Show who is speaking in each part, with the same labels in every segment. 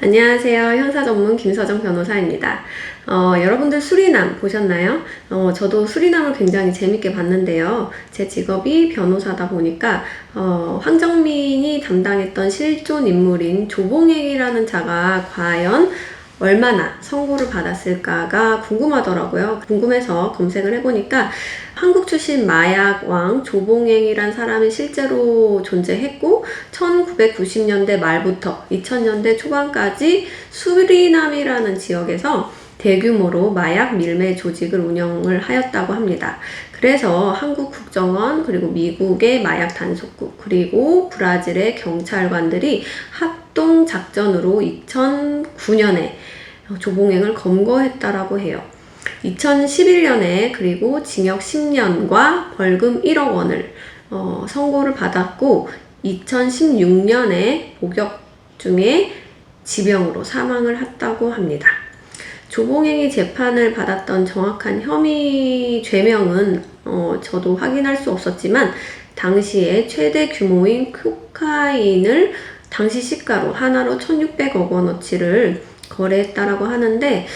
Speaker 1: 안녕하세요. 형사전문 김서정 변호사입니다. 여러분들 수리남 보셨나요? 저도 수리남을 굉장히 재밌게 봤는데요. 제 직업이 변호사다 보니까 황정민이 담당했던 실존 인물인 조봉행이라는 자가 과연 얼마나 선고를 받았을까가 궁금하더라고요. 궁금해서 검색을 해보니까 한국 출신 마약왕 조봉행이란 사람이 실제로 존재했고 1990년대 말부터 2000년대 초반까지 수리남이라는 지역에서 대규모로 마약 밀매 조직을 운영을 하였다고 합니다. 그래서 한국 국정원, 그리고 미국의 마약 단속국, 그리고 브라질의 경찰관들이 합동 작전으로 2009년에 조봉행을 검거했다라고 해요. 2011년에 그리고 징역 10년과 벌금 1억 원을 선고를 받았고 2016년에 복역 중에 지병으로 사망을 했다고 합니다. 조봉행이 재판을 받았던 정확한 혐의 죄명은 저도 확인할 수 없었지만 당시에 최대 규모인 코카인을 당시 시가로 하나로 1,600억 원어치를 거래했다라고 하는데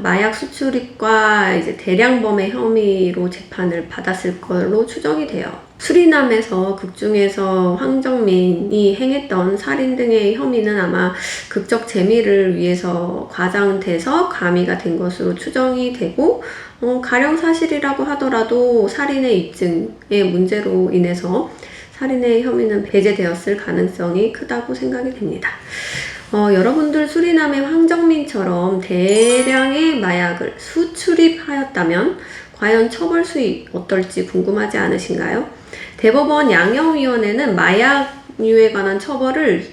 Speaker 1: 마약 수출입과 이제 대량범의 혐의로 재판을 받았을 걸로 추정이 돼요. 수리남에서 극중에서 황정민이 행했던 살인 등의 혐의는 아마 극적 재미를 위해서 과장돼서 가미가 된 것으로 추정이 되고 가령 사실이라고 하더라도 살인의 입증의 문제로 인해서 살인의 혐의는 배제되었을 가능성이 크다고 생각이 됩니다. 여러분들 수리남의 황정민처럼 대량의 마약을 수출입하였다면 과연 처벌 수위 어떨지 궁금하지 않으신가요? 대법원 양형위원회는 마약류에 관한 처벌을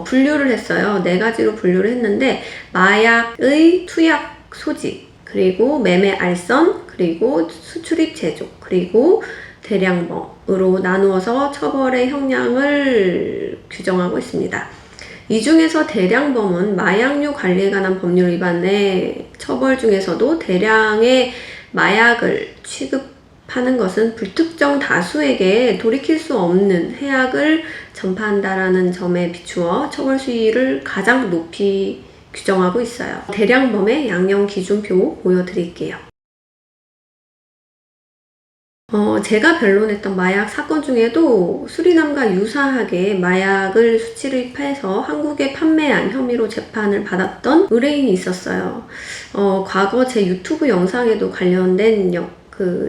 Speaker 1: 분류를 했어요. 4가지로 분류를 했는데 마약의 투약 소지, 그리고 매매 알선, 그리고 수출입 제조, 그리고 대량범으로 나누어서 처벌의 형량을 규정하고 있습니다. 이 중에서 대량범은 마약류 관리에 관한 법률 위반의 처벌 중에서도 대량의 마약을 취급하는 것은 불특정 다수에게 돌이킬 수 없는 해악을 전파한다라는 점에 비추어 처벌 수위를 가장 높이 규정하고 있어요. 대량범의 양형 기준표 보여드릴게요. 제가 변론했던 마약 사건 중에도 수리남과 유사하게 마약을 수출입해서 한국에 판매한 혐의로 재판을 받았던 의뢰인이 있었어요. 과거 제 유튜브 영상에도 관련된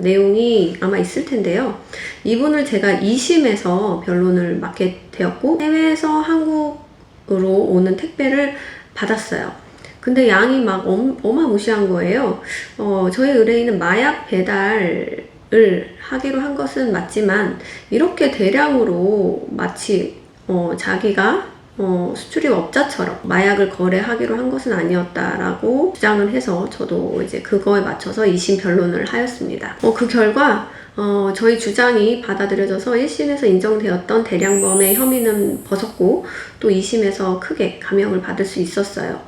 Speaker 1: 내용이 아마 있을 텐데요. 이분을 제가 2심에서 변론을 맡게 되었고 해외에서 한국으로 오는 택배를 받았어요. 근데 양이 막 어마무시한 거예요. 저희 의뢰인은 마약 배달을 하기로 한 것은 맞지만 이렇게 대량으로 마치 자기가 수출입 업자처럼 마약을 거래하기로 한 것은 아니었다라고 주장을 해서 저도 이제 그거에 맞춰서 2심 변론을 하였습니다. 그 결과 저희 주장이 받아들여져서 1심에서 인정되었던 대량범의 혐의는 벗었고 또 2심에서 크게 감형을 받을 수 있었어요.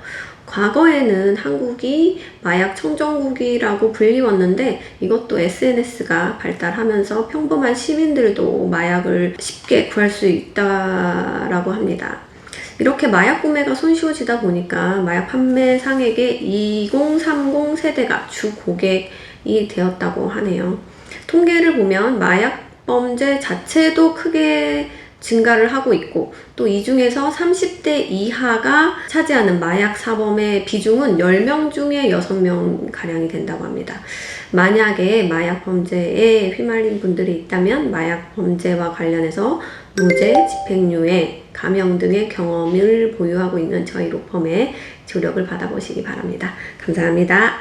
Speaker 1: 과거에는 한국이 마약 청정국이라고 불리웠는데 이것도 SNS가 발달하면서 평범한 시민들도 마약을 쉽게 구할 수 있다라고 합니다. 이렇게 마약 구매가 손쉬워지다 보니까 마약 판매상에게 2030 세대가 주 고객이 되었다고 하네요. 통계를 보면 마약 범죄 자체도 크게 증가를 하고 있고 또 이 중에서 30대 이하가 차지하는 마약 사범의 비중은 10명 중에 6명 가량이 된다고 합니다. 만약에 마약 범죄에 휘말린 분들이 있다면 마약 범죄와 관련해서 무죄, 집행유예, 감형 등의 경험을 보유하고 있는 저희 로펌의 조력을 받아보시기 바랍니다. 감사합니다.